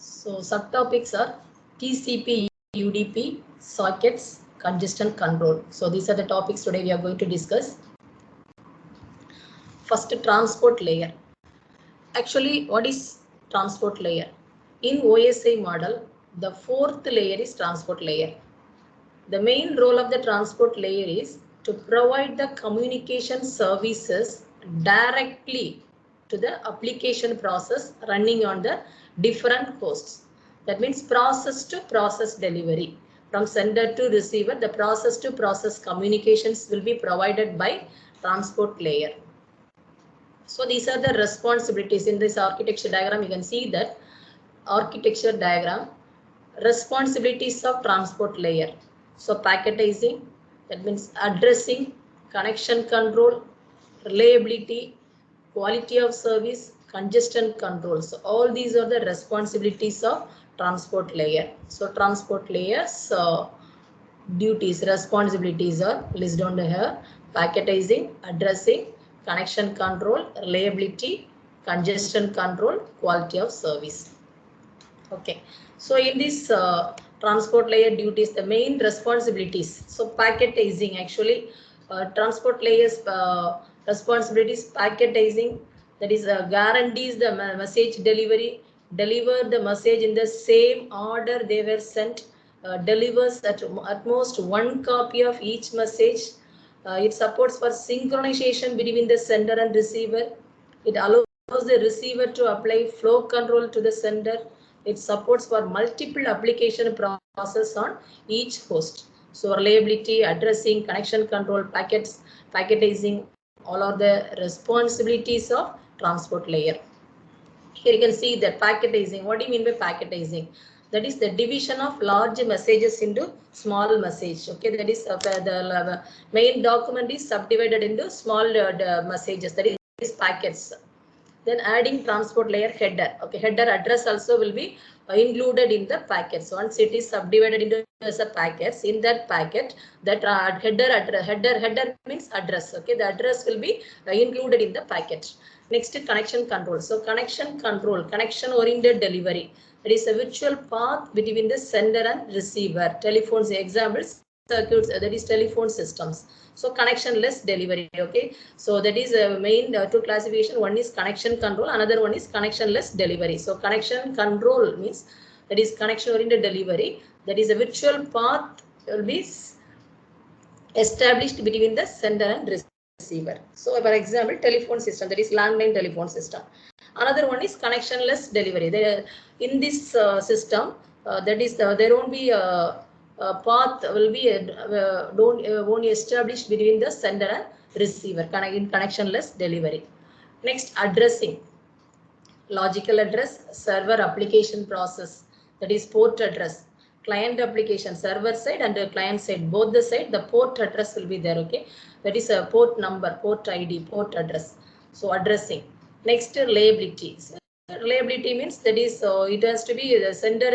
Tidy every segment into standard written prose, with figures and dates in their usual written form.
So subtopics are TCP, UDP, sockets, congestion control. So these are the topics today we are going to discuss. First, transport layer. Actually, what is transport layer? In OSI model, the fourth layer is transport layer. The main role of the transport layer is to provide the communication services directly to the application process running on the different hosts. That means process to process delivery. From sender to receiver, the process to process communications will be provided by transport layer. So these are the responsibilities in this architecture diagram. You can see that architecture diagram, responsibilities of transport layer. So packetizing, that means addressing, connection control, reliability, quality of service, congestion control. So all these are the responsibilities of transport layer. So transport layers duties, responsibilities are listed down here: packetizing, addressing, connection control, reliability, congestion control, quality of service. Okay, so in this transport layer duties, the main responsibilities. So packetizing, actually transport layers responsibilities, packetizing, that is guarantees the message delivery, deliver the message in the same order they were sent, delivers at most one copy of each message. It supports for synchronization between the sender and receiver. It allows the receiver to apply flow control to the sender. It supports for multiple application process on each host. So reliability, addressing, connection control, packets, packetizing, all are the responsibilities of transport layer. Here you can see that packetizing. What do you mean by packetizing? That is the division of large messages into small message. Okay, that is the main document is subdivided into small messages. That is packets. Then adding transport layer header. Okay, header address also will be included in the packets. Once it is subdivided into as a packets, in that packet, that header means address. Okay, the address will be included in the packet. Next, connection control. So connection control, connection oriented delivery. That is a virtual path between the sender and receiver. Telephones examples, circuits, that is telephone systems. So connectionless delivery. Okay, so that is a main two classification. One is connection control, another one is connectionless delivery. So connection control means that is connection oriented delivery. That is a virtual path will be established between the sender and receiver. So for example, telephone system, that is landline telephone system. Another one is connectionless delivery. In this system, that is there won't be path will be won't established between the sender and receiver in connectionless delivery. Next, addressing. Logical address, server application process, that is port address, client application, server side and client side, both the side, the port address will be there. Okay, that is a port number, port ID, port address. So addressing. Next, reliability. Reliability means that is it has to be the sender,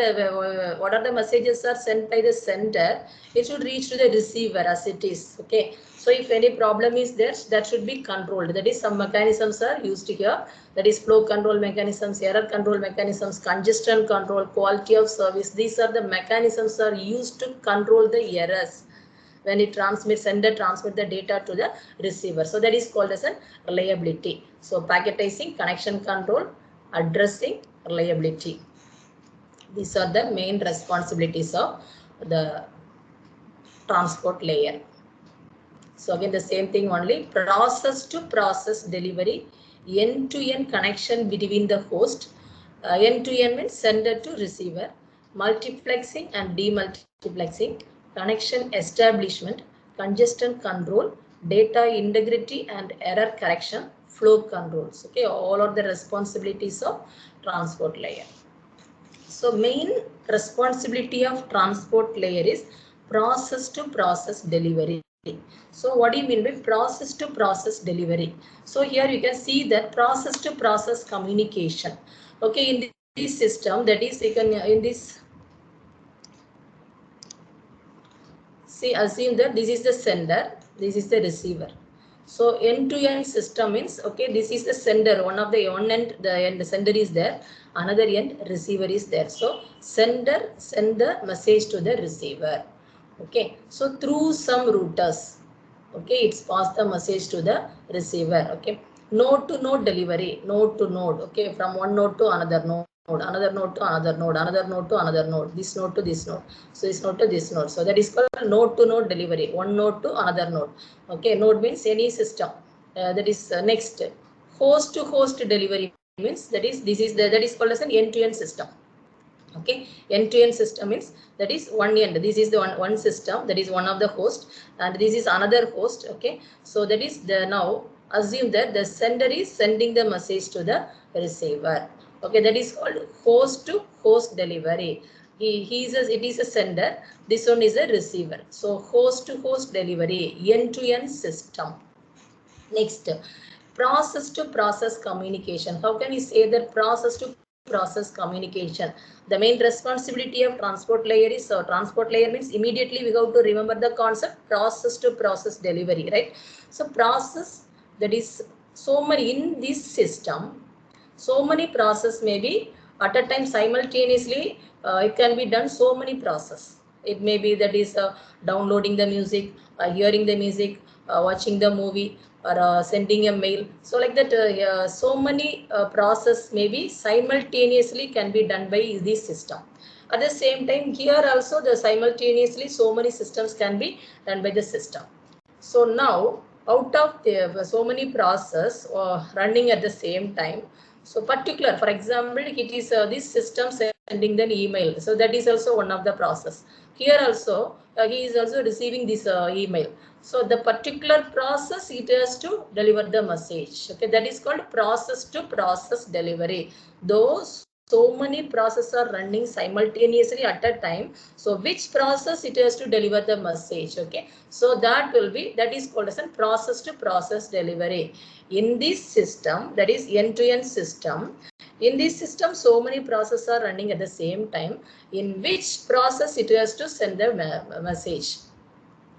what are the messages are sent by the sender, it should reach to the receiver as it is. Okay, so if any problem is there, that should be controlled. That is some mechanisms are used here. That is flow control mechanisms, error control mechanisms, congestion control, quality of service. These are the mechanisms are used to control the errors when it transmits, sender transmit the data to the receiver. So that is called as a reliability. So packetizing, connection control, addressing, reliability. These are the main responsibilities of the transport layer. So again the same thing only, process to process delivery, end-to-end connection between the host. End-to-end means sender to receiver, multiplexing and demultiplexing, connection establishment, congestion control, data integrity and error correction, flow controls. Okay, all are the responsibilities of transport layer. So main responsibility of transport layer is process to process delivery. So what do you mean by process to process delivery? So here you can see that process to process communication. Okay, in this system, that is, you can in this, see, assume that this is the sender, this is the receiver. So end-to-end system means, okay, this is the sender, one end, the sender is there, another end receiver is there. So sender send the message to the receiver. Okay, so through some routers, okay, it's passed the message to the receiver. Okay, node to node delivery, node to node, okay, from one node to another node, another node to another node, another node to another node, this node to this node, so this node to this node. So that is called node to node delivery, one node to another node. Okay, node means any system. That is next, host to host delivery means, that is called as an end-to-end system. Okay, end-to-end system means, that is one end, this is the one system, that is one of the host, and this is another host. Okay, so that is the, now assume that the sender is sending the message to the receiver. Okay, that is called host to host delivery. It is a sender, this one is a receiver. So host to host delivery, end-to-end system. Next, process to process communication. How can we say that process to process communication? The main responsibility of transport layer is, transport layer means, immediately we have to remember the concept process to process delivery, right? So process, that is so many in this system, so many process may be at a time simultaneously. It can be done so many process. It may be, that is downloading the music, hearing the music, watching the movie, or sending a mail. So like that, so many process maybe simultaneously can be done by this system. At the same time, here also the simultaneously so many systems can be done by the system. So now, out of the so many process running at the same time, so particular, for example, it is this system sending the email. So that is also one of the process. Here also, he is also receiving this email. So the particular process, it has to deliver the message. Okay, that is called process to process delivery. Those so many processes are running simultaneously at a time. So which process it has to deliver the message? Okay, so that is called as a process to process delivery. In this system, that is end-to-end system, in this system so many processes are running at the same time. In which process it has to send the message?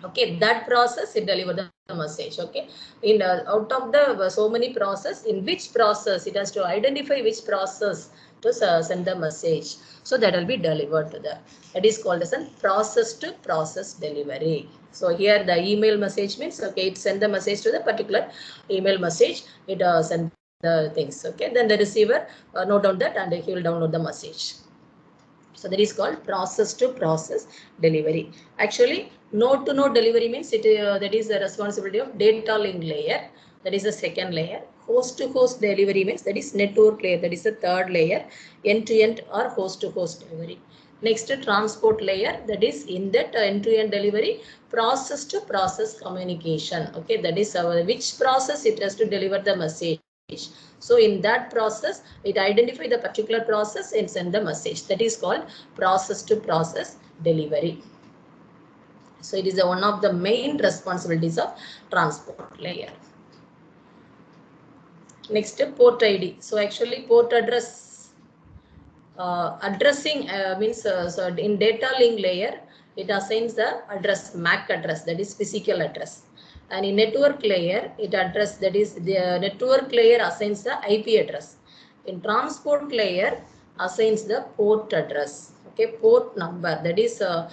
Okay, that process it deliver the message. Okay, in out of the so many process, in which process it has to identify which process to send the message, so that will be delivered to the, that is called as a process to process delivery. So here the email message means, okay, it send the message to the particular email message, it send the things. Okay, then the receiver note down that and he will download the message. So that is called process to process delivery. Actually, node to node delivery means, that is the responsibility of data link layer. That is the second layer. Host to host delivery means, that is network layer. That is the third layer. End to end or host to host delivery. Next, transport layer. That is in that end to end delivery, process to process communication. Okay, that is which process it has to deliver the message. So in that process, it identify the particular process and send the message. That is called process to process delivery. So it is one of the main responsibilities of transport layer. Next, port ID. So actually port address, addressing means, so in data link layer, it assigns the address, MAC address, that is physical address. And in network layer, it address, that is the network layer assigns the IP address. In transport layer, assigns the port address. Okay, port number, that is the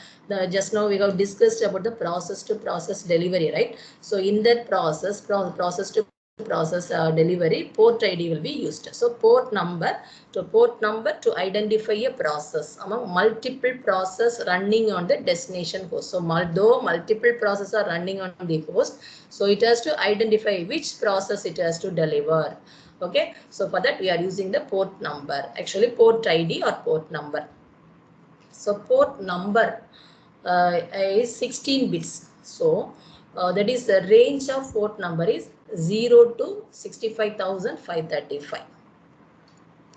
just now we have discussed about the process to process delivery, right? So in that process to process delivery, port ID will be used. So port number to identify a process among multiple process running on the destination host. So though multiple processes are running on the host, so it has to identify which process it has to deliver. Okay, so for that we are using the port number, actually port ID or port number. So port number is 16 bits. So that is the range of port number is 0 to 65,535.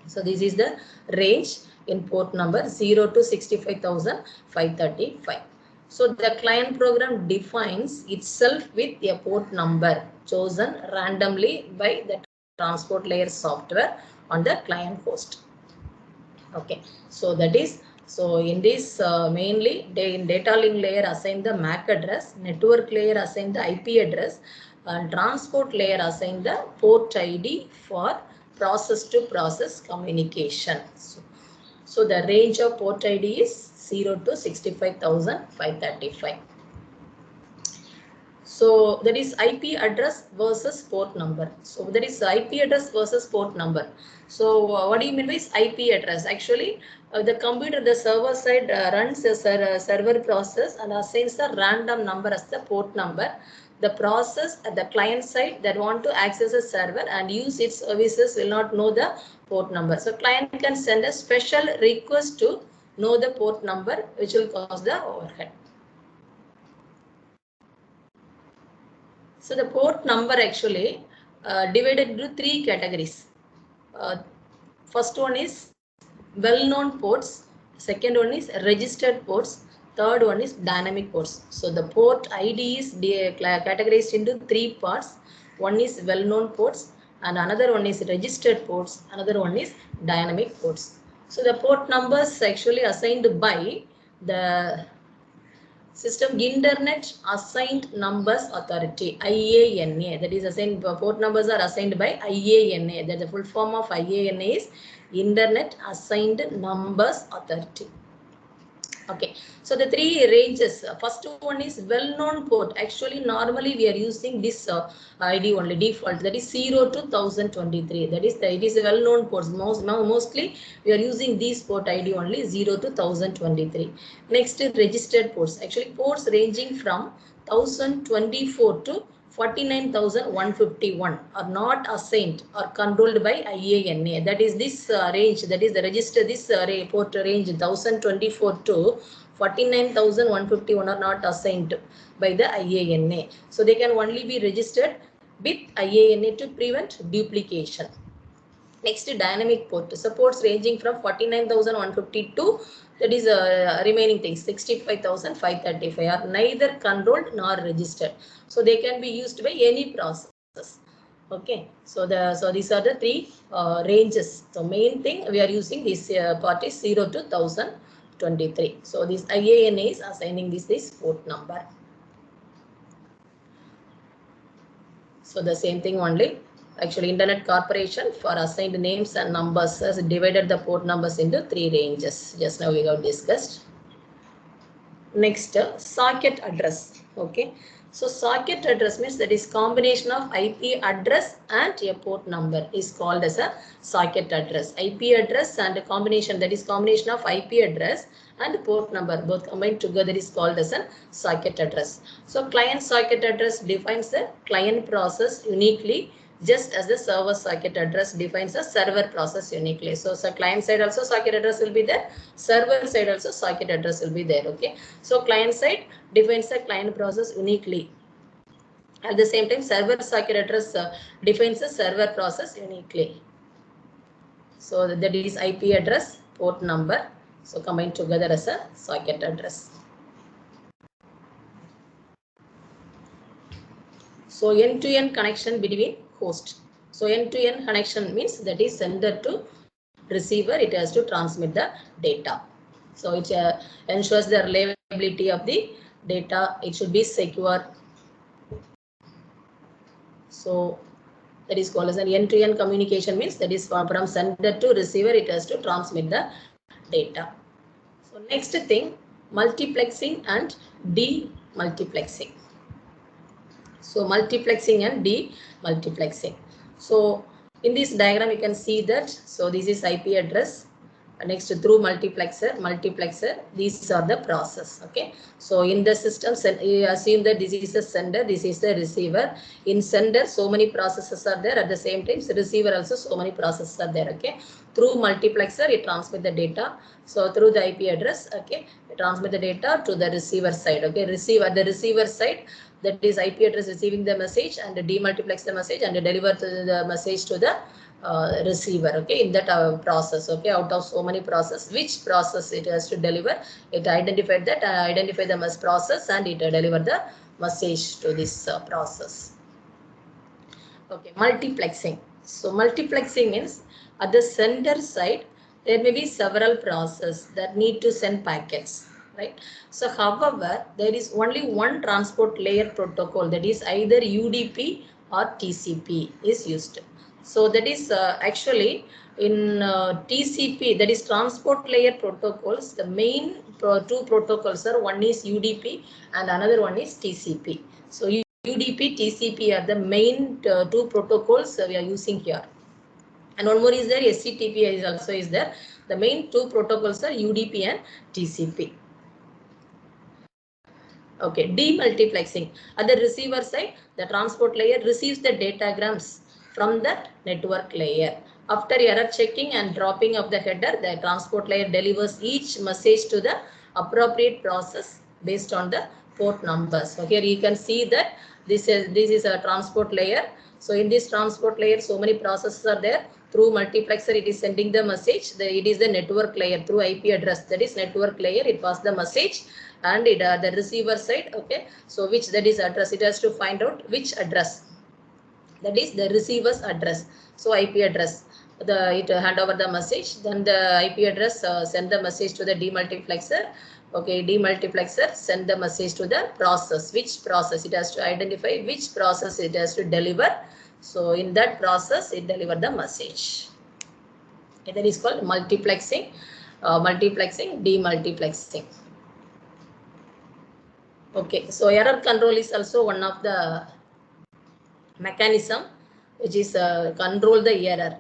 So this is the range in port number 0 to 65,535. So the client program defines itself with a port number chosen randomly by the transport layer software on the client host. Okay, so that is, so in this mainly in data link layer assign the MAC address, network layer assign the IP address, and transport layer assign the port ID for process to process communication. So the range of port ID is 0 to 65,535. So that is IP address versus port number. So that is IP address versus port number. So what do you mean by IP address? Actually, the computer, the server side runs a server process and assigns the random number as the port number. The process at the client side that want to access a server and use its services will not know the port number. So client can send a special request to know the port number, which will cause the overhead. So the port number actually divided into three categories. First one is well-known ports. Second one is registered ports. Third one is dynamic ports. So the port ID is categorized into three parts. One is well-known ports and another one is registered ports. Another one is dynamic ports. So the port numbers actually assigned by the System Internet Assigned Numbers Authority, IANA. That is assigned, port numbers are assigned by IANA. That the full form of IANA is Internet Assigned Numbers Authority. Okay, so the three ranges. First one is well-known port. Actually, normally we are using this ID only default. That is 0 to 1023. That is it is a well-known ports. Mostly we are using these port ID only 0 to 1023. Next is registered ports. Actually, ports ranging from 1024 to 49,151 are not assigned or controlled by IANA. That is this range, that is the register, this port range 1024 to 49,151 are not assigned by the IANA. So they can only be registered with IANA to prevent duplication. Next, dynamic port supports ranging from 49,152, that is remaining things 65,535 are neither controlled nor registered. So they can be used by any process. Okay, so these are the three ranges. So main thing we are using this part is 0 to 1023. So this IANA is assigning this port number. So the same thing only. Actually, Internet Corporation for assigned names and numbers has divided the port numbers into three ranges. Just now we have discussed. Next, socket address. Okay. So socket address means that is combination of IP address and a port number is called as a socket address. IP address and a combination, that is combination of IP address and port number both combined together is called as a socket address. So client socket address defines the client process uniquely, just as the server socket address defines the server process uniquely. So client side also socket address will be there, server side also socket address will be there. Okay, so client side defines the client process uniquely. At the same time, server socket address defines the server process uniquely. So that is IP address, port number, so combined together as a socket address. So end-to-end connection between host. So end-to-end connection means that is sender to receiver, it has to transmit the data. So it ensures the reliability of the data. It should be secure. So that is called as an end-to-end communication means that is from sender to receiver, it has to transmit the data. So next thing, multiplexing and demultiplexing. So multiplexing and demultiplexing. So in this diagram you can see that, so this is IP address, next through multiplexer, these are the process. Okay, so in the system you assume that this is a sender, this is the receiver. In sender so many processes are there, at the same time receiver also so many processes are there. Okay, through multiplexer it transmit the data. So through the IP address, okay, it transmit the data to the receiver side. Okay, the receiver side, that is IP address receiving the message and demultiplex the message and deliver the message to the receiver. Okay, in that process. Okay, out of so many process, which process it has to deliver, it identified that, identify the process and it deliver the message to this process. Okay, multiplexing. So multiplexing means at the sender side there may be several processes that need to send packets. right? So however, there is only one transport layer protocol, that is either UDP or TCP is used. So that is actually in TCP, that is transport layer protocols, the main two protocols are, one is UDP and another one is TCP. So UDP, TCP are the main two protocols we are using here. And one more is there, SCTP is also is there. The main two protocols are UDP and TCP. Okay, demultiplexing. At the receiver side, the transport layer receives the datagrams from the network layer. After error checking and dropping of the header, the transport layer delivers each message to the appropriate process based on the port numbers. So here you can see that this is a transport layer. So in this transport layer, so many processes are there. Through multiplexer, it is sending the message. It is the network layer through IP address. That is network layer. It passes the message, and it the receiver side. Okay, so which that is address. It has to find out which address. That is the receiver's address. So IP address. It hand over the message. Then the IP address send the message to the demultiplexer. Okay, demultiplexer send the message to the process. Which process? It has to identify which process it has to deliver. So in that process, it deliver the message. Okay, that is called multiplexing, demultiplexing. Okay, so error control is also one of the mechanism which is control the error.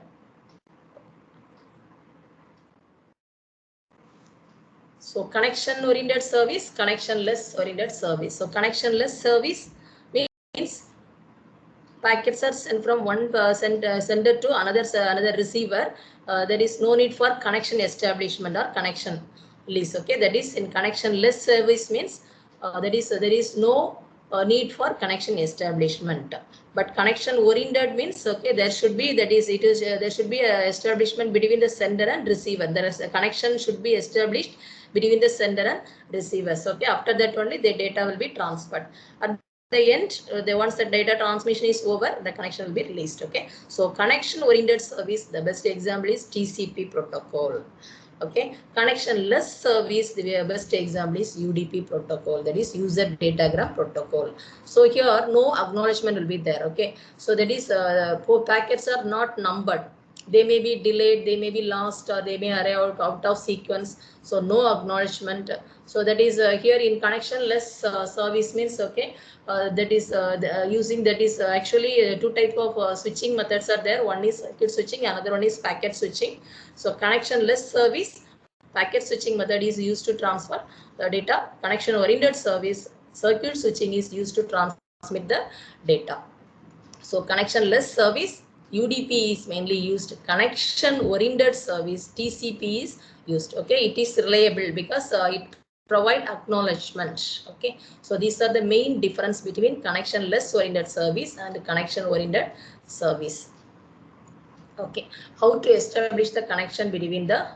So connection-oriented service, connectionless-oriented service. So connectionless service means packets are sent from one sender to another receiver. There is no need for connection establishment or connection release. Okay, that is in connectionless service means there is no need for connection establishment. But connection oriented means okay, there should be there should be a establishment between the sender and receiver. There is a connection should be established between the sender and receivers. Okay, after that only the data will be transferred. At the end, once the data transmission is over, the connection will be released. Okay, so connection oriented service, the best example is TCP protocol. Okay, connectionless service, the best example is UDP protocol, that is user datagram protocol. So here no acknowledgement will be there. Okay, so that is packets are not numbered. They may be delayed, they may be lost, or they may arrive out of sequence. So no acknowledgement. So that is here in connectionless service means okay, that is using that is actually two type of switching methods are there. One is circuit switching, another one is packet switching. So connectionless service, packet switching method is used to transfer the data. Connection oriented service, circuit switching is used to transmit the data. So connectionless service, UDP is mainly used. Connection oriented service, TCP is used. Okay, it is reliable because it provide acknowledgement. Okay, so these are the main difference between connectionless oriented service and connection oriented service. Okay, how to establish the connection between the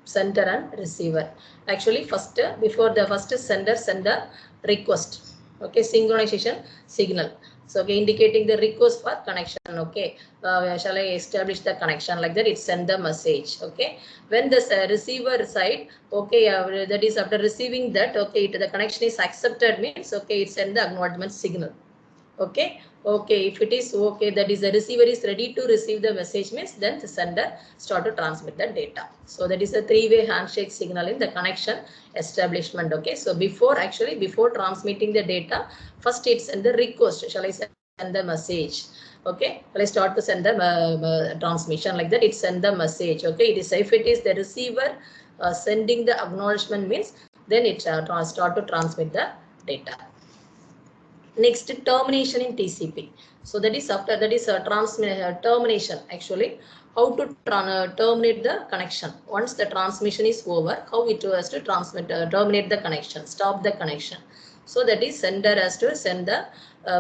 sender and receiver? Actually, first before the first sender send a request. Okay, synchronization signal. So okay, indicating the request for connection. Okay, shall I establish the connection? Like that, it send the message. Okay, when the receiver side, okay, that is after receiving that, okay, the connection is accepted means okay, it send the acknowledgement signal. Okay, okay, if it is okay, that is the receiver is ready to receive the message means then the sender start to transmit the data. So that is a three-way handshake signal in the connection establishment. Okay, so before transmitting the data, first it's in the request. Shall I send the message? Okay, let's start to send the transmission like that. It send the message. Okay, it is if it is the receiver sending the acknowledgement means then it start to transmit the data. Next, termination in TCP. So that is after that is a termination. Actually, how to terminate the connection once the transmission is over. How it has to terminate the connection, stop the connection. So that is sender has to send the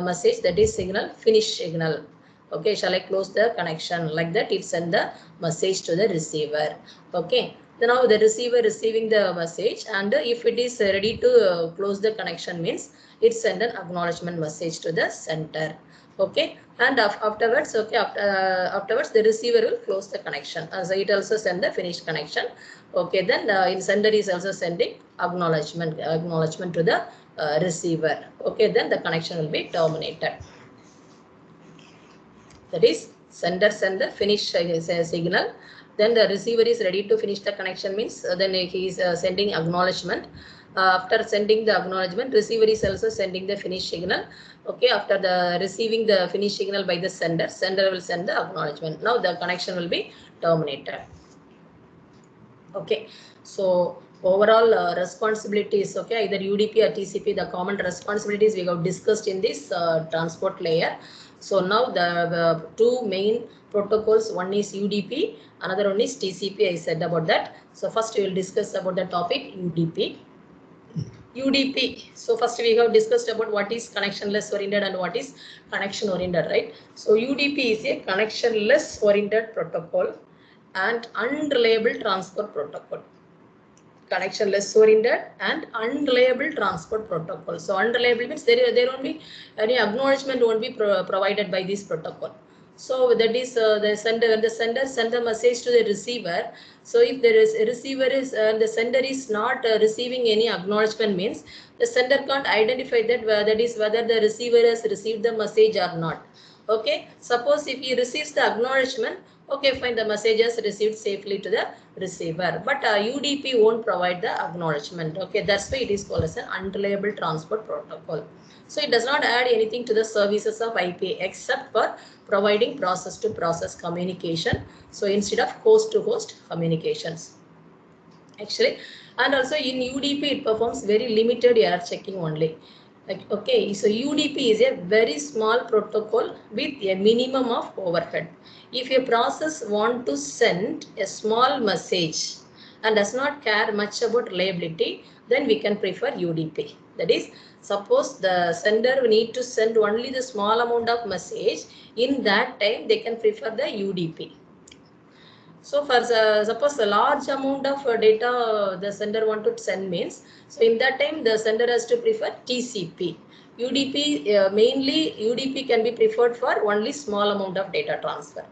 message, that is signal, finish signal. Okay, shall I close the connection? Like that, it send the message to the receiver. Okay, then now the receiver receiving the message, and if it is ready to close the connection means it send an acknowledgement message to the sender. Okay, and afterwards, okay, afterwards the receiver will close the connection. So it also send the finished connection. Okay, then in sender is also sending acknowledgement to the receiver. Okay, then the connection will be terminated. That is sender send the finish signal. Then the receiver is ready to finish the connection, means then he is sending acknowledgement. After sending the acknowledgement, receiver is also sending the finish signal. Okay, after the receiving the finish signal by the sender, sender will send the acknowledgement. Now the connection will be terminated. Okay, so overall responsibilities, okay, either UDP or TCP, the common responsibilities we have discussed in this transport layer. So now the two main protocols, one is UDP, another one is TCP. I said about that. So first we will discuss about the topic UDP. UDP. So first we have discussed about what is connectionless oriented and what is connection oriented, right? So UDP is a connectionless oriented protocol and unreliable transport protocol. Connectionless oriented and unreliable transport protocol. So unreliable means there won't be any acknowledgement won't be provided by this protocol. So that is the sender, when the sender send the message to the receiver. So if there is a receiver is the sender is not receiving any acknowledgement, means the sender can't identify that that is whether the receiver has received the message or not. Okay, suppose if he receives the acknowledgement, okay, fine, the message is received safely to the receiver, but UDP won't provide the acknowledgement. Okay, that's why it is called as an unreliable transport protocol. So it does not add anything to the services of IP except for providing process to process communication. So instead of host to host communications, actually, and also in UDP it performs very limited error checking only. Like, okay, so UDP is a very small protocol with a minimum of overhead. If a process want to send a small message and does not care much about reliability, then we can prefer UDP. That is, suppose the sender need to send only the small amount of message, in that time they can prefer the UDP. So for suppose a large amount of data the sender want to send, means, so in that time the sender has to prefer TCP. UDP mainly UDP can be preferred for only small amount of data transfer.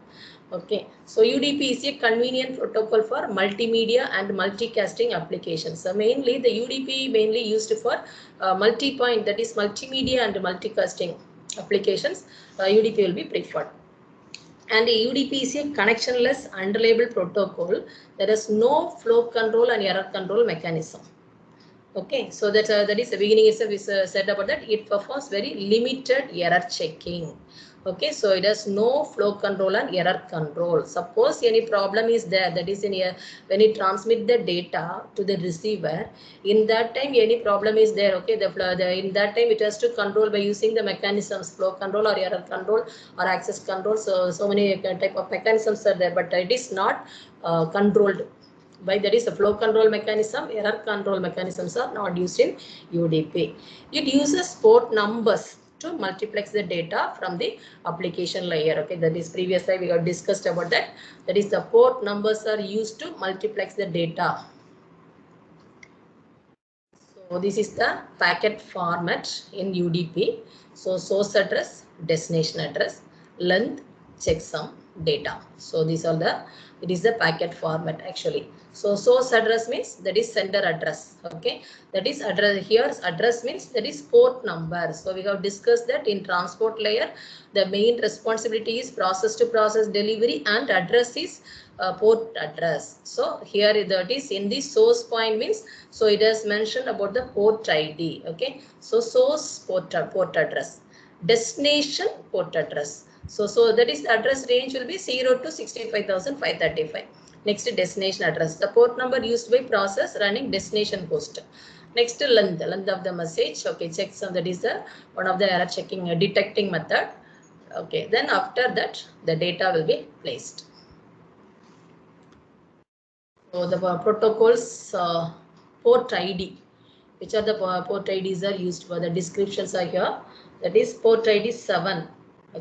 Okay, so UDP is a convenient protocol for multimedia and multicasting applications. So mainly the UDP mainly used for multi-point, that is multimedia and multicasting applications. UDP will be preferred. And UDP is a connectionless unreliable protocol. There is no flow control and error control mechanism. Okay, so that is the beginning itself is said about that. It performs very limited error checking. Okay, so it has no flow control and error control. Suppose any problem is there, that is in a, when it transmit the data to the receiver, in that time any problem is there. Okay, in that time it has to control by using the mechanisms, flow control or error control or access control. So many type of mechanisms are there, but it is not controlled by, that is a flow control mechanism. Error control mechanisms are not used in UDP. It uses port numbers to multiplex the data from the application layer. Okay, that is previously we have discussed about that. That is the port numbers are used to multiplex the data. So this is the packet format in UDP. So source address, destination address, length, checksum, data. So these are the, it is the packet format actually. So source address means that is sender address. Okay, that is address. Here's address means that is port number. So we have discussed that in transport layer, the main responsibility is process to process delivery and address is port address. So here that is in the source point means, so it has mentioned about the port ID. Okay, so source port address, destination port address. So that is the address range will be 0 to 65,535. Next, destination address, the port number used by process running destination host. Next, length of the message. Okay, checksum, that is the one of the error checking detecting method. Okay, then after that the data will be placed. So the protocols port ID, which are the port IDs are used for, the descriptions are here. That is port ID 7,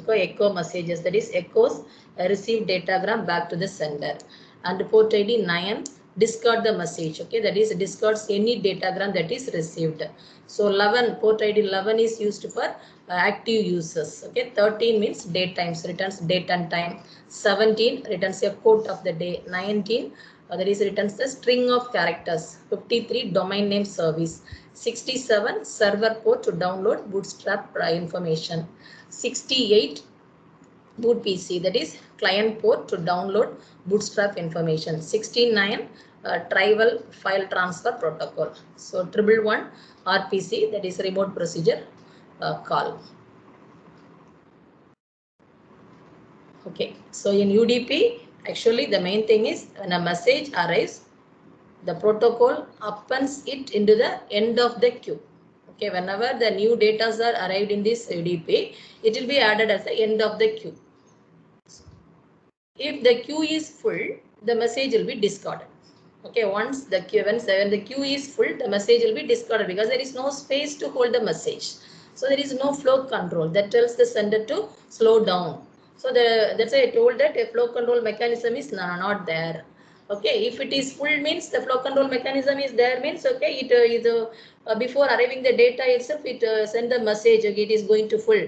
echo messages, that is echoes receive datagram back to the sender, and port ID 9 discard the message. Okay, that is discards any datagram that is received. So 11, port ID 11 is used for active users. Okay, 13 means date times, returns date and time. 17 returns a quote of the day. 19 that is returns the string of characters. 53 domain name service. 67 server port to download bootstrap information. 68 boot PC, that is client port to download bootstrap information. 69 trivial file transfer protocol. So 111 RPC, that is remote procedure call. Okay, so in UDP, actually the main thing is when a message arrives, the protocol appends it into the end of the queue. Okay, whenever the new data are arrived in this UDP, it will be added as the end of the queue. If the queue is full, the message will be discarded. Okay, once the queue, when the queue is full, the message will be discarded because there is no space to hold the message. So there is no flow control that tells the sender to slow down. So that's why I told that a flow control mechanism is not there. Okay, if it is full means the flow control mechanism is there means okay, it is before arriving the data itself, it send the message. Okay, it is going to full.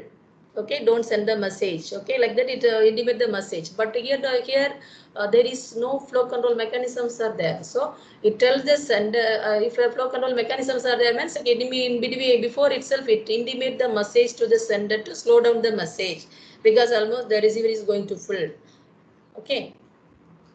Okay, don't send the message. Okay, like that it intimate the message. But here there is no flow control mechanisms are there. So it tells the sender if flow control mechanisms are there means okay, in between before itself it intimate the message to the sender to slow down the message because almost the receiver is going to full. Okay,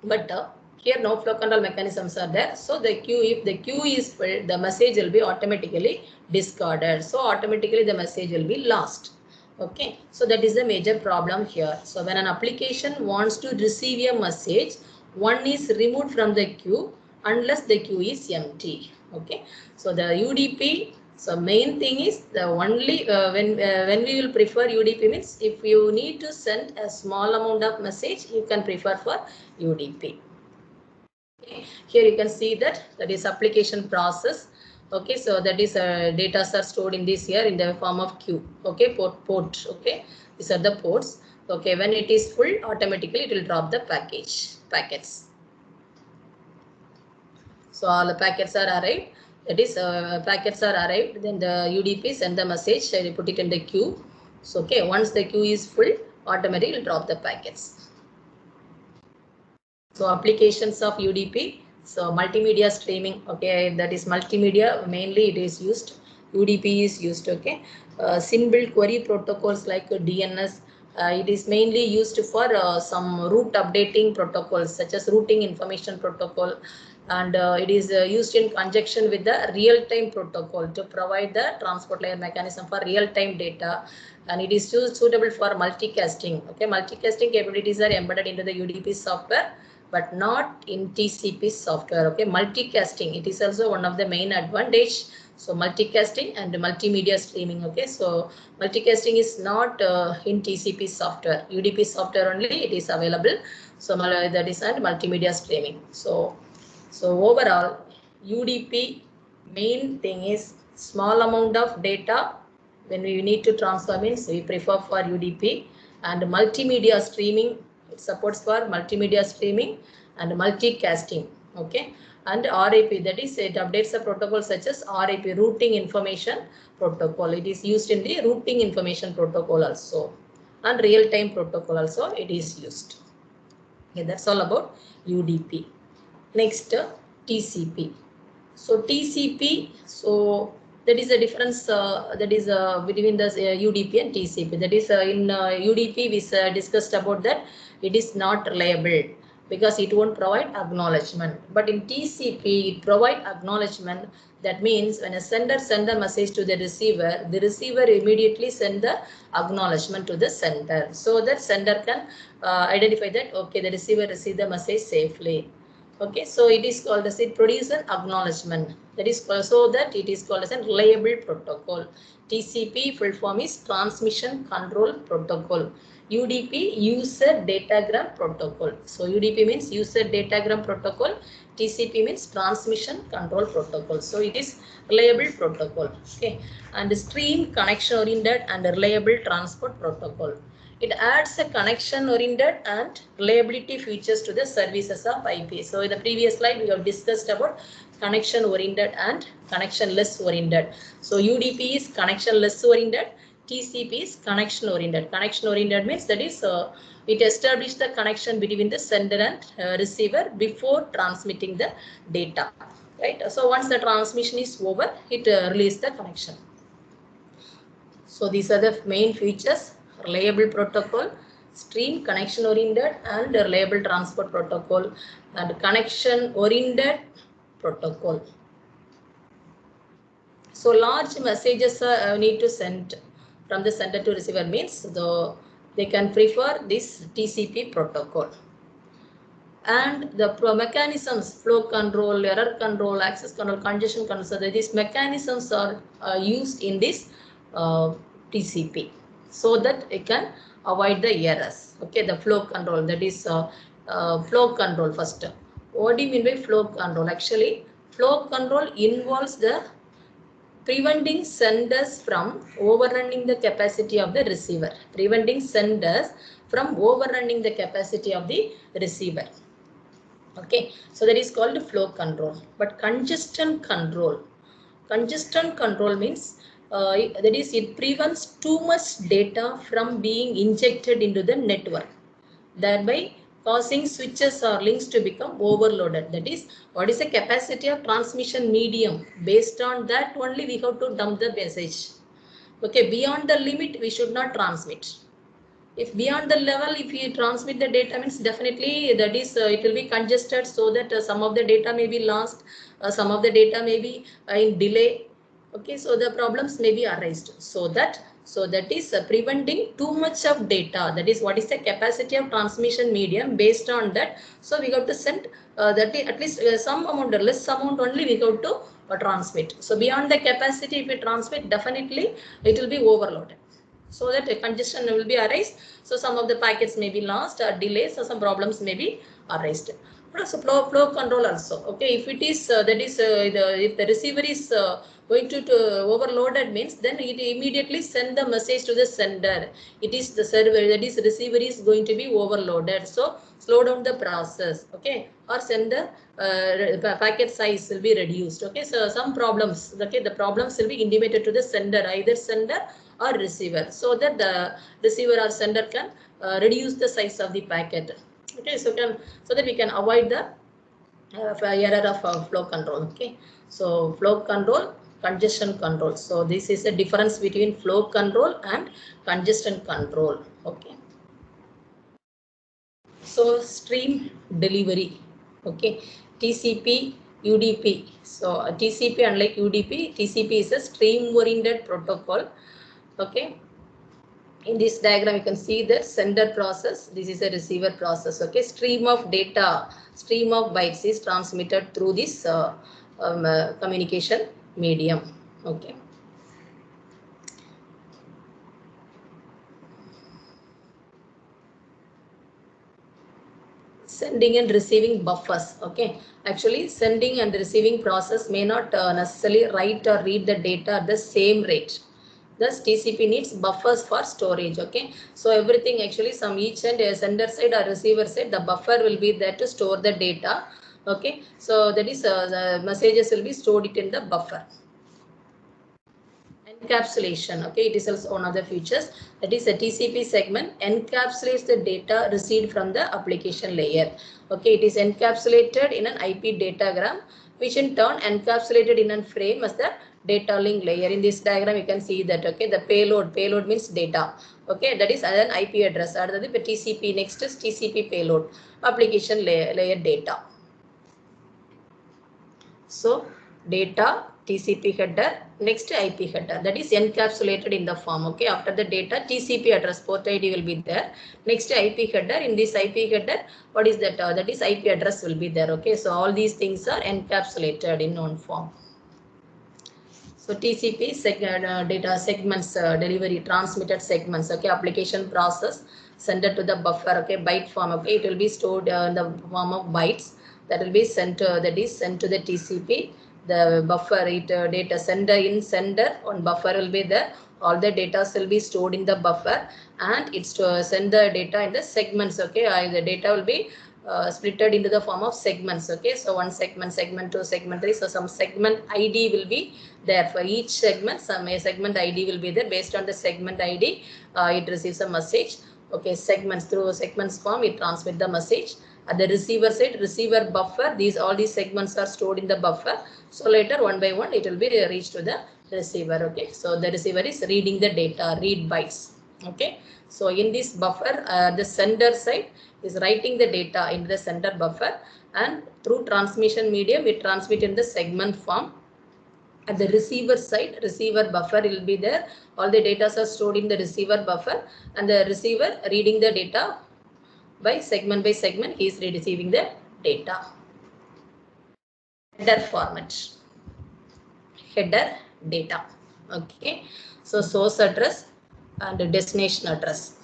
but here no flow control mechanisms are there. So the queue, if the queue is full, the message will be automatically discarded. So automatically the message will be lost. Okay, so that is the major problem here. So when an application wants to receive a message, one is removed from the queue unless the queue is empty. Okay, so the UDP, so main thing is the only when we will prefer UDP means if you need to send a small amount of message, you can prefer for UDP. Okay. Here you can see that is application process. Okay, so that is data are stored in this here in the form of queue. Okay, port. Okay, these are the ports. Okay, when it is full, automatically it will drop the packets. So all the packets are arrived. That is packets are arrived. Then the UDP send the message. They put it in the queue. So okay, once the queue is full, automatically it will drop the packets. So applications of UDP. So multimedia streaming, okay, that is multimedia, mainly it is used, UDP is used, okay. Simple query protocols like DNS, it is mainly used for some route updating protocols such as routing information protocol, and it is used in conjunction with the real-time protocol to provide the transport layer mechanism for real-time data, and it is suitable for multicasting. Okay, multicasting capabilities are embedded into the UDP software, but not in TCP software. Okay, multicasting, it is also one of the main advantage. So multicasting and multimedia streaming. Okay, so multicasting is not in TCP software. UDP software only it is available. So that is and multimedia streaming. So overall, UDP main thing is small amount of data when we need to transfer means we prefer for UDP, and multimedia streaming, it supports for multimedia streaming and multicasting. Okay, and RIP, that is it updates the protocol such as RIP, routing information protocol. It is used in the routing information protocol also, and real-time protocol also it is used. Okay, that's all about UDP. Next, TCP. So TCP, so that is a difference that is between the UDP and TCP. That is in UDP we discussed about that it is not reliable because it won't provide acknowledgement. But in TCP it provide acknowledgement. That means when a sender send a message to the receiver immediately send the acknowledgement to the sender, so that sender can identify that okay, the receiver received the message safely. Okay, so it is called as it produces an acknowledgement. That is called, so that it is called as a reliable protocol. TCP full form is Transmission Control Protocol. UDP User Datagram Protocol. So UDP means User Datagram Protocol. TCP means Transmission Control Protocol. So it is reliable protocol. Okay, and Stream Connection Oriented and Reliable Transport Protocol. It adds a connection-oriented and reliability features to the services of IP. So in the previous slide, we have discussed about connection-oriented and connection-less-oriented. So UDP is connection-less-oriented, TCP is connection-oriented. Connection-oriented means that is it establishes the connection between the sender and receiver before transmitting the data. Right. So once the transmission is over, it releases the connection. So these are the main features: reliable protocol, stream connection oriented, and reliable transport protocol, and connection oriented protocol. So large messages need to send from the sender to receiver means they can prefer this TCP protocol. And the mechanisms, flow control, error control, access control, congestion control, so that these mechanisms are used in this TCP so that it can avoid the errors. Okay, the flow control, that is flow control first. What do you mean by flow control? Actually, flow control involves the preventing senders from overrunning the capacity of the receiver. Preventing senders from overrunning the capacity of the receiver. Okay, so that is called flow control. But congestion control means that is it prevents too much data from being injected into the network, thereby causing switches or links to become overloaded. That is, what is the capacity of transmission medium? Based on that only we have to dump the message. Okay, beyond the limit we should not transmit. If beyond the level, if you transmit the data, means definitely that is it will be congested, so that some of the data may be lost, some of the data may be in delay. Okay, so the problems may be arised. So that is preventing too much of data. That is what is the capacity of transmission medium. Based on that, so we have to send that at least some amount or less amount only we have to transmit. So beyond the capacity, if we transmit, definitely it will be overloaded. So that a congestion will be arise. So some of the packets may be lost or delays, so some problems may be arised. So flow control also. Okay, if it is that is if the receiver is going to overloaded means, then it immediately send the message to the sender. It is the server, that is receiver is going to be overloaded. So slow down the process. Okay, or send the packet size will be reduced. Okay, so some problems. Okay, the problems will be intimated to the sender, either sender or receiver, so that the receiver or sender can reduce the size of the packet. Okay, so that we can avoid the error of flow control. Okay, so flow control, congestion control. So this is the difference between flow control and congestion control. Okay, so stream delivery. Okay, TCP, UDP. So TCP, unlike UDP, TCP is a stream oriented protocol. Okay, in this diagram you can see the sender process, this is a receiver process. Okay, stream of data, stream of bytes is transmitted through this communication medium. Okay, sending and receiving buffers. Okay, actually sending and receiving process may not necessarily write or read the data at the same rate. Thus TCP needs buffers for storage. Okay, so everything actually each and a sender side or receiver side, the buffer will be there to store the data. Okay, so that is the messages will be stored it in the buffer. Encapsulation. Okay, it is also one of the features. That is a TCP segment encapsulates the data received from the application layer. Okay, it is encapsulated in an IP datagram, which in turn encapsulated in a frame as the data link layer. In this diagram you can see that. Okay, the payload means data. Okay, that is an IP address. That is the TCP. Next is TCP payload, application layer data. So data, TCP header, next IP header, that is encapsulated in the form. Okay, after the data, TCP address, port ID will be there. Next IP header, in this IP header, what is that? That is IP address will be there. Okay, so all these things are encapsulated in one form. So TCP data segments, delivery, transmitted segments. Okay, application process, send it to the buffer. Okay, byte form. Okay, it will be stored in the form of bytes. That will be sent to the TCP. The buffer data sender in sender on buffer will be there. all the data will be stored in the buffer, and it's to send the data in the segments. Okay, the data will be splitted into the form of segments. Okay, so one segment, segment 2, segment 3. So some segment ID will be there for each segment. Some segment ID will be there. Based on the segment ID, it receives a message. Okay, segments, through segments form it transmit the message. At the receiver side, receiver buffer, all these segments are stored in the buffer. So later one by one it will be reached to the receiver. Okay, so the receiver is reading the data, read bytes. Okay, so in this buffer, the sender side is writing the data in the sender buffer, and through transmission medium it transmit in the segment form. At the receiver side, receiver buffer will be there. All the data are stored in the receiver buffer, and the receiver reading the data by segment, he is receiving the data. Header format. Header data. Okay. So source address and destination address.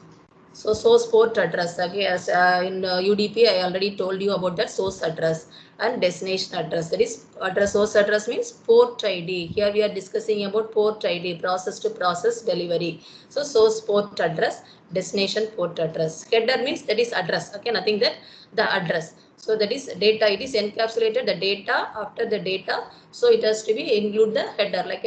So source port address. Okay, as in UDP, I already told you about that source address and destination address. That is address. Source address means port ID. Here we are discussing about port ID, process to process delivery. So source port address, destination port address. Header means that is address. Okay, nothing that the address. So that is data. It is encapsulated the data. After the data, so it has to be include the header like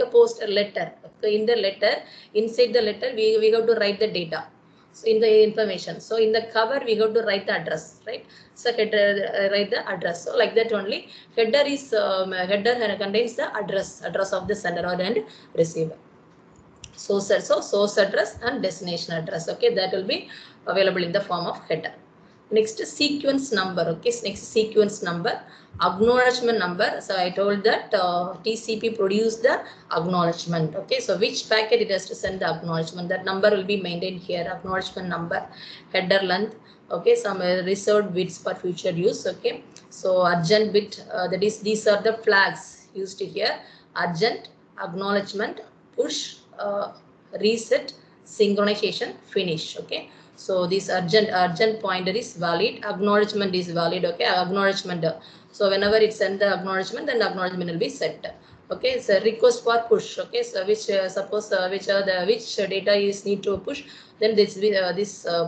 a post letter. So in the letter, inside the letter, we have to write the data. So in the information, so in the cover we have to write the address, right? So header, write the address. So like that only. Header is header contains the address of the sender or and receiver. So source address and destination address. Okay, that will be available in the form of header. Next sequence number. Okay, next sequence number, acknowledgement number. So I told that TCP produced the acknowledgement. Okay, so which packet it has to send the acknowledgement, that number will be maintained here. Acknowledgement number, header length. Okay, some reserved bits for future use. Okay, so urgent bit, that is these are the flags used here. Urgent, acknowledgement, push, reset, synchronization, finish. Okay, so this urgent pointer is valid, acknowledgement is valid. Okay, acknowledgement, so whenever it send the acknowledgement, then the acknowledgement will be set. Okay, so request for push. Okay, so which suppose which data is need to push, then this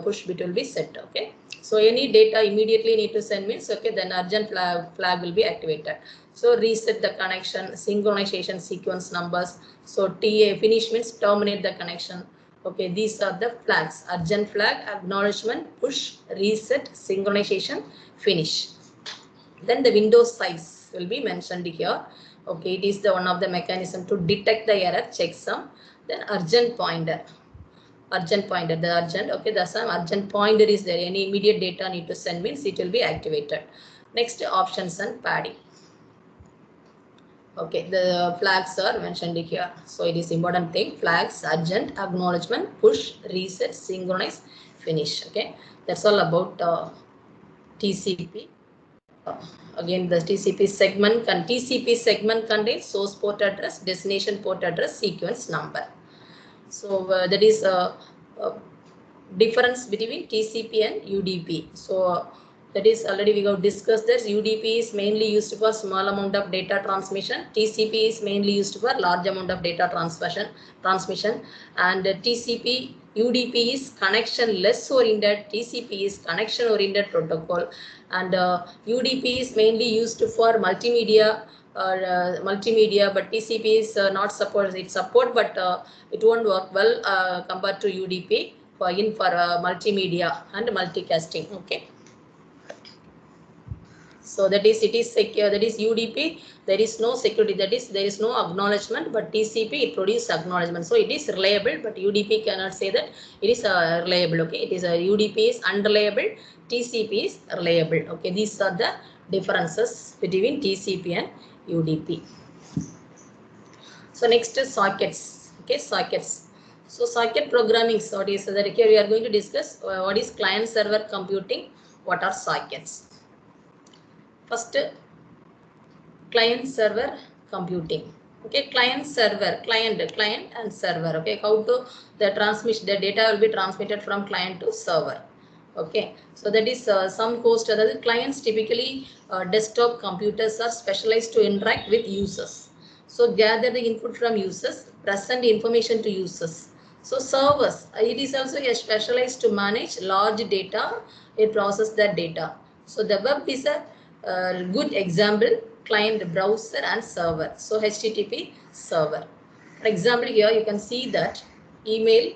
push bit will be set. Okay, so any data immediately need to send means, okay, then urgent flag will be activated. So reset the connection, synchronization sequence numbers. So TA finish means terminate the connection. Okay, these are the flags: urgent flag, acknowledgement, push, reset, synchronization, finish. Then the window size will be mentioned here. Okay, it is the one of the mechanism to detect the error checksum. Then urgent pointer. The urgent, okay, the some urgent pointer is there. Any immediate data need to send means it will be activated. Next, options and padding. Okay, the flags are mentioned here. So it is important thing: flags, urgent, acknowledgement, push, reset, synchronize, finish. Okay, that's all about TCP. Again, the TCP segment contains source port address, destination port address, sequence number. So that is difference between TCP and UDP. So that is already we have discussed this. UDP is mainly used for small amount of data transmission. TCP is mainly used for large amount of data transmission. And TCP, UDP is connection less oriented. TCP is connection oriented protocol. And UDP is mainly used for multimedia. Multimedia, but TCP is not support. It support, but it won't work well compared to UDP for multimedia and multicasting. Okay. So that is, it is secure. That is UDP. There is no security. That is, there is no acknowledgement. But TCP, it produces acknowledgement. So it is reliable. But UDP cannot say that it is reliable. Okay. It is UDP is unreliable. TCP is reliable. Okay. These are the differences between TCP and UDP. So next is sockets. Okay, sockets. So socket programming. So what is that? Here we are going to discuss what is client server computing. What are sockets? First, client server computing. Okay, client server, client and server. Okay, how to the data will be transmitted from client to server. Okay, so that is some host. Other clients typically desktop computers are specialized to interact with users. So gather the input from users, present information to users. So servers, it is also a specialized to manage large data, it process that data. So the web is a good example, client, browser and server. So HTTP server. For example, here you can see that email,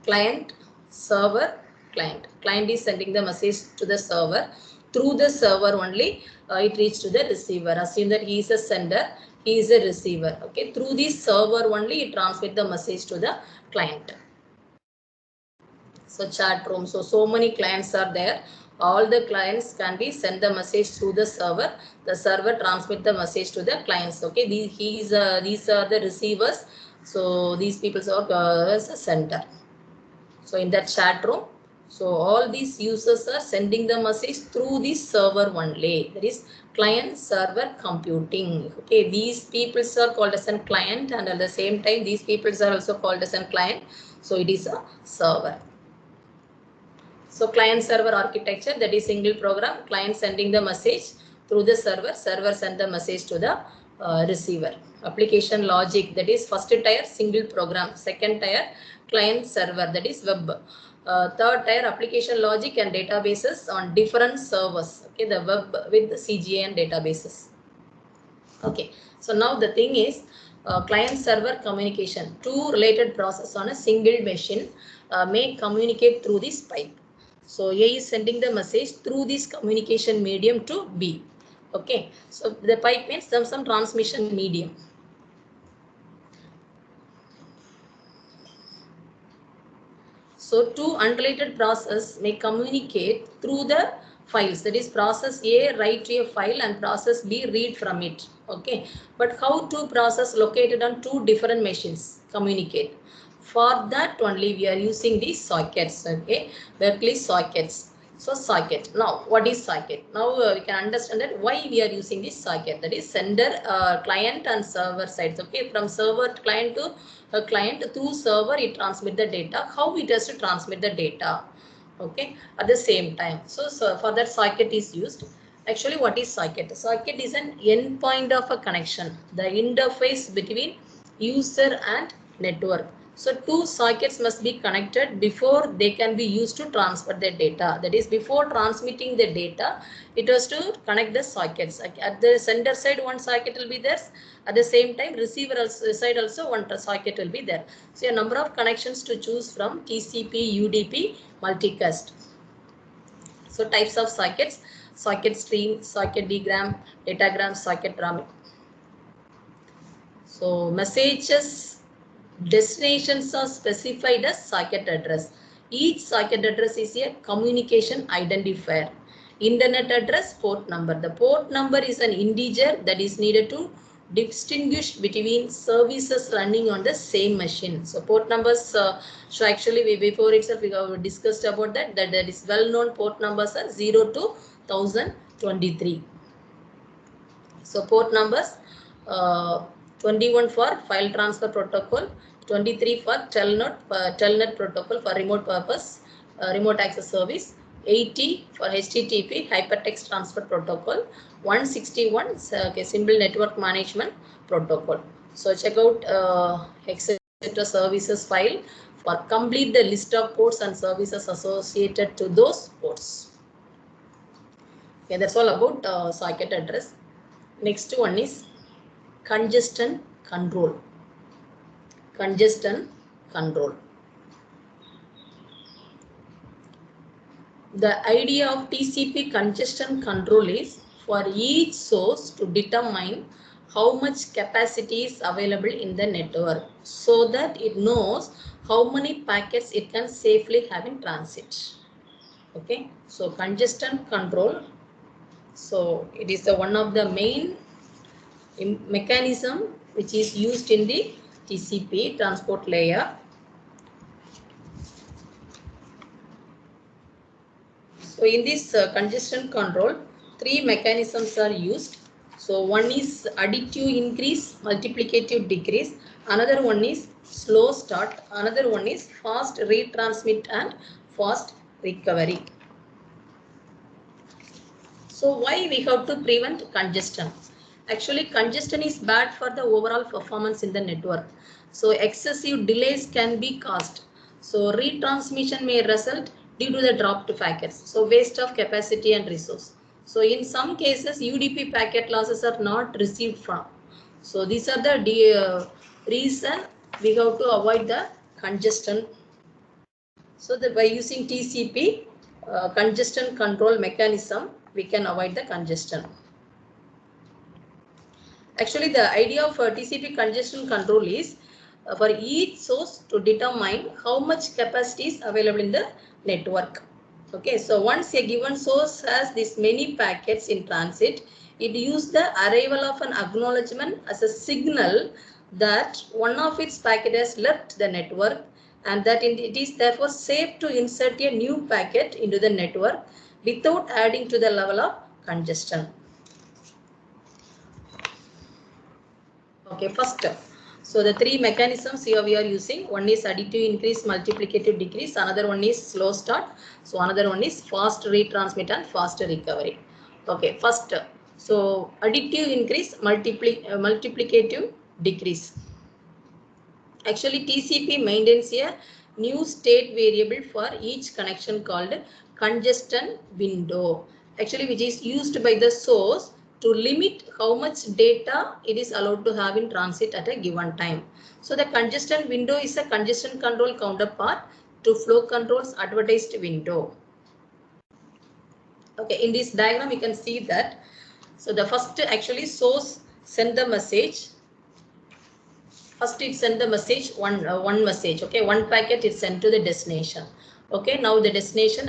client, server, client. Client is sending the message to the server. Through the server only, it reaches to the receiver. Assume that he is a sender, he is a receiver. Okay, through the server only, it transmits the message to the client. So chat room. So many clients are there. All the clients can be send the message through the server. The server transmit the message to the clients. Okay, these are the receivers. So these people are as a sender. So in that chat room, so all these users are sending the message through the server only. That is client server computing. Okay, these people are called as a client, and at the same time these people are also called as a client. So it is a server. So client server architecture, that is single program, client sending the message through the server, server send the message to the receiver. Application logic, that is first tier single program, second tier client server, that is web. Third tier application logic and databases on different servers. Okay, the web with the CGA and databases. Okay, so now the thing is client server communication. Two related process on a single machine may communicate through this pipe. So A is sending the message through this communication medium to B. Okay, so the pipe means some transmission medium. So two unrelated process may communicate through the files. That is process A write to a file and process B read from it. Okay, but how two process located on two different machines communicate? For that only we are using these sockets. Okay, Berkeley sockets. So socket. Now what is socket? Now we can understand that why we are using this socket. That is sender, client and server sides. Okay, from server client to a client, through server it transmit the data. How it has to transmit the data? Okay, at the same time. So for that socket is used. Actually, what is socket? Socket is an endpoint of a connection, the interface between user and network. So two sockets must be connected before they can be used to transfer the data. That is, before transmitting the data, it has to connect the sockets. At the sender side, one socket will be there. At the same time, receiver side also one socket will be there. So a number of connections to choose from: TCP, UDP, multicast. So types of sockets: socket stream, socket diagram, datagram, socket RAM. So messages destinations are specified as socket address. Each socket address is a communication identifier. Internet address, port number. The port number is an integer that is needed to distinguish between services running on the same machine. So port numbers, so actually before itself we have discussed about that is well known. Port numbers are 0 to 1023. So port numbers, 21 for file transfer protocol, 23 for telnet protocol for remote purpose, remote access service, 80 for HTTP hypertext transfer protocol, 161 okay, simple network management protocol. So check out etc services file for complete the list of ports and services associated to those ports. Okay, that's all about socket address. Next one is congestion control. Congestion control. The idea of TCP congestion control is for each source to determine how much capacity is available in the network so that it knows how many packets it can safely have in transit. Okay, so congestion control. So it is the one of the main mechanism which is used in the TCP transport layer. So in this congestion control, three mechanisms are used. So one is additive increase, multiplicative decrease. Another one is slow start. Another one is fast retransmit and fast recovery. So why we have to prevent congestion? Actually, congestion is bad for the overall performance in the network. So excessive delays can be caused. So retransmission may result due to the dropped packets. So waste of capacity and resource. So in some cases, UDP packet losses are not received from. So these are the reason we have to avoid the congestion. So that by using TCP congestion control mechanism, we can avoid the congestion. Actually, the idea of TCP congestion control is for each source to determine how much capacity is available in the network. Okay, so once a given source has this many packets in transit, it uses the arrival of an acknowledgement as a signal that one of its packet has left the network, and that it is therefore safe to insert a new packet into the network without adding to the level of congestion. Okay, first, so the three mechanisms here we are using. One is additive increase, multiplicative decrease. Another one is slow start. So another one is fast retransmit and fast recovery. Okay, first, so additive increase, multiplicative decrease. Actually, TCP maintains a new state variable for each connection called congestion window. Actually, which is used by the source to limit how much data it is allowed to have in transit at a given time. So the congestion window is a congestion control counterpart to flow control's advertised window. Okay, in this diagram you can see that. So the first actually source send the message. First it send the message, one message, okay, one packet is sent to the destination. Okay, now the destination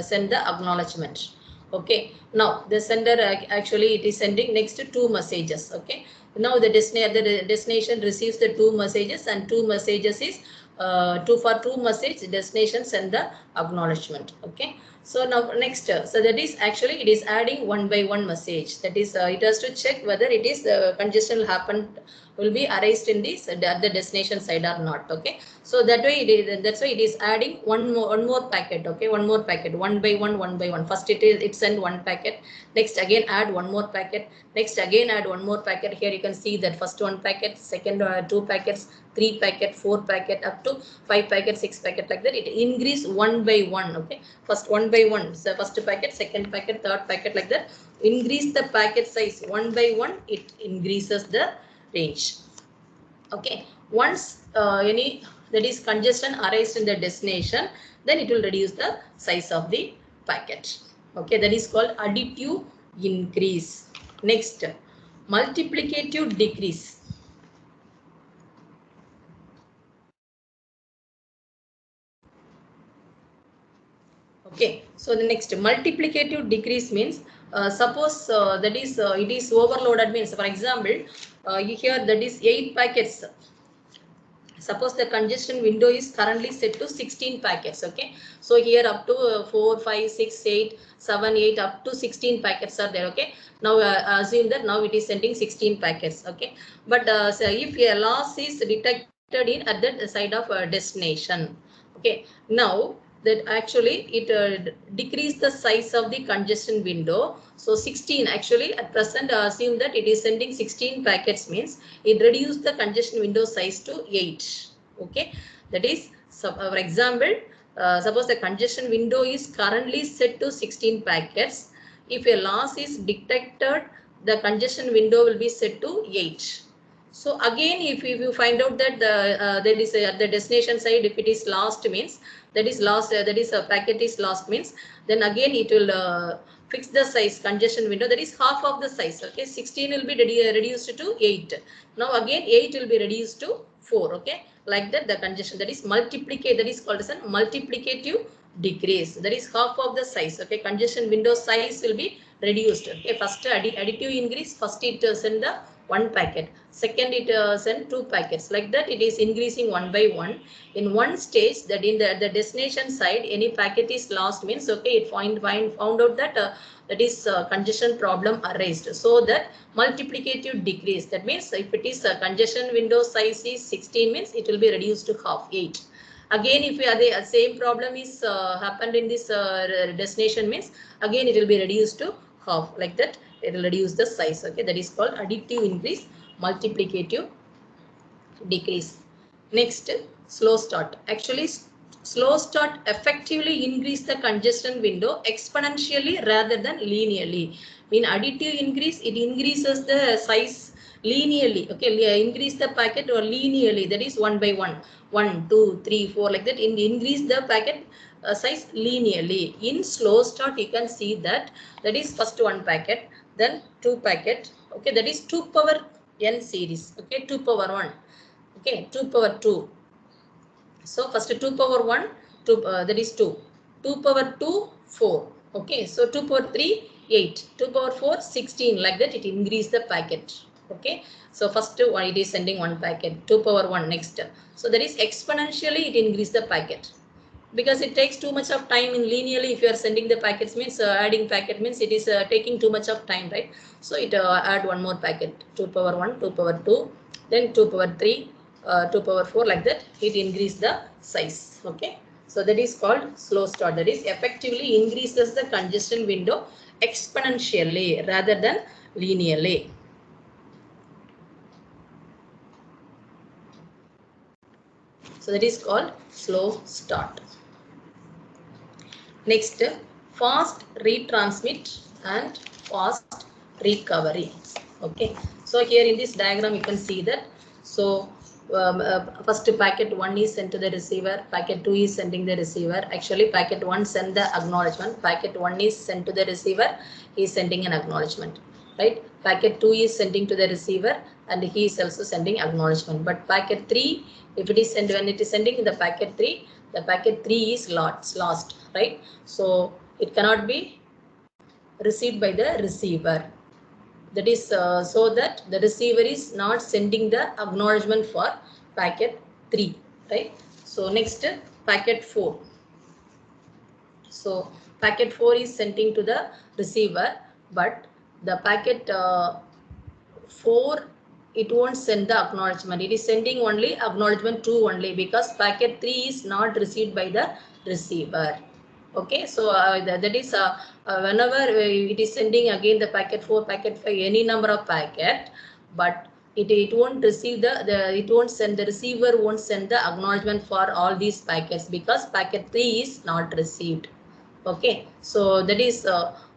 send the acknowledgement. Okay, now the sender actually it is sending next to two messages. Okay, now the destination receives the two messages, and two messages is two message destination send the acknowledgement. Okay, so now next, so that is actually it is adding one by one message. That is it has to check whether it is the congestion will be erased in this at the destination side or not. Okay, so that way it is, that's why it is adding one more packet. Okay, one more packet, one by one. First it send one packet, next again add one more packet, next again add one more packet. Here you can see that first one packet, second two packets, three packet, four packet, up to five packet, six packet, like that. It increase one by one. Okay, first one by one, so first packet, second packet, third packet, like that. Increase the packet size one by one, it increases the range. Okay, once any that is congestion arises in the destination, then it will reduce the size of the packet. Okay, that is called additive increase. Next, multiplicative decrease. Okay, so the next multiplicative decrease means suppose that is it is overloaded, means for example here that is 8 packets. Suppose the congestion window is currently set to 16 packets. Okay, so here up to 4, 5, 6, 8, 7, 8, up to 16 packets are there. Okay, now assume that now it is sending 16 packets. Okay, but so if a loss is detected in at the side of destination, okay, now that actually it decrease the size of the congestion window. So 16, actually at present assume that it is sending 16 packets, means it reduced the congestion window size to 8. Okay, that is, so for example suppose the congestion window is currently set to 16 packets. If a loss is detected, the congestion window will be set to 8. So again, if you find out that there is at the destination side, if it is lost, means that is lost, that is a packet is lost, means then again it will fix the size congestion window, that is half of the size. Okay, 16 will be reduced to 8. Now again 8 will be reduced to 4. Okay, like that the congestion, that is multiplicate, that is called as a multiplicative decrease, that is half of the size. Okay, congestion window size will be reduced. Okay, first additive increase, first it send the one packet, second it send two packets, like that it is increasing one by one. In one stage, that in the destination side any packet is lost, means okay, it found out that that is congestion problem arised. So that multiplicative decrease, that means if it is congestion window size is 16, means it will be reduced to half, 8. Again, if the same problem is happened in this destination, means again it will be reduced to half, like that it will reduce the size. Okay, that is called additive increase, multiplicative decrease. Next, slow start. Actually, slow start effectively increase the congestion window exponentially rather than linearly. In additive increase, it increases the size linearly. Okay, increase the packet or linearly, that is one by one, 1, 2, 3, 4, like that. Increase the packet size linearly. In slow start, you can see that is first one packet, then two packet. Okay, that is 2 power n series. Okay, 2 power 1. Okay, 2 power 2. So first 2 power 1, that is 2. 2 power 2, 4. Okay, so 2 power 3, 8. 2 power 4, 16. Like that, it increase the packet. Okay, so first one, it is sending one packet. 2 power 1 next. So that is exponentially it increase the packet. Because it takes too much of time in linearly, if you are sending the packets means adding packet means it is taking too much of time, right? So it add one more packet, 2 power 1, 2 power 2, then 2 power 3, 2 power 4, like that it increase the size. Okay, so that is called slow start. That is effectively increases the congestion window exponentially rather than linearly. So that is called slow start. Next, fast retransmit and fast recovery. Okay, so here in this diagram you can see that. So first packet 1 is sent to the receiver, packet 2 is sending the receiver. Actually packet 1 send the acknowledgement, packet 1 is sent to the receiver, he is sending an acknowledgement, right? Packet 2 is sending to the receiver and he is also sending acknowledgement. But packet 3, if it is sent, when it is sending the packet 3, the packet 3 is lost, right? So it cannot be received by the receiver. That is so that the receiver is not sending the acknowledgement for packet 3, right? So next, packet 4. So packet 4 is sending to the receiver, but the packet 4, it won't send the acknowledgement. It is sending only acknowledgement 2 only, because packet 3 is not received by the receiver. Okay, so that is whenever it is sending again the packet 4, packet 5, any number of packet, but it won't receive it won't send, the receiver won't send the acknowledgement for all these packets, because packet 3 is not received. Okay, so that is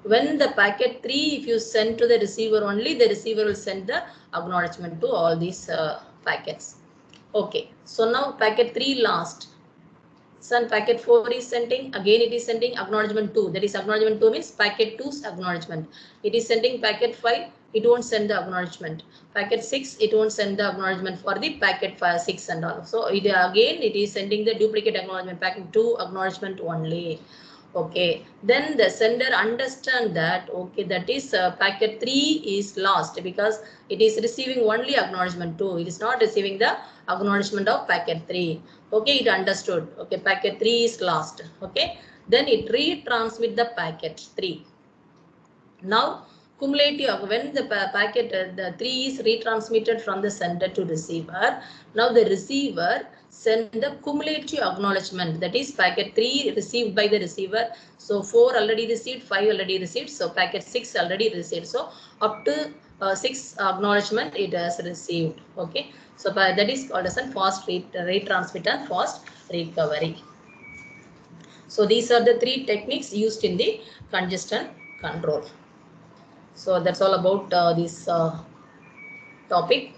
when the packet 3, if you send to the receiver only, the receiver will send the acknowledgement to all these packets. Okay, so now packet 3 last. Son, packet 4 is sending, again it is sending acknowledgement 2. That is acknowledgement 2 means packet 2's acknowledgement. It is sending packet 5, it won't send the acknowledgement. Packet 6, it won't send the acknowledgement for the packet 5, 6 and all. So it again it is sending the duplicate acknowledgement, packet 2 acknowledgement only. Okay, then the sender understand that, okay, that is packet 3 is lost because it is receiving only acknowledgement 2. It is not receiving the acknowledgement of packet 3. Okay, it understood. Okay, packet 3 is lost. Okay, then it retransmit the packet 3. Now cumulative, when the packet the 3 is retransmitted from the sender to receiver, now the receiver send the cumulative acknowledgement, that is packet 3 received by the receiver. So 4 already received, 5 already received, so packet 6 already received. So up to 6 acknowledgement it has received. Okay, so that is called as a fast retransmit and fast recovery. So these are the 3 techniques used in the congestion control. So that's all about this topic.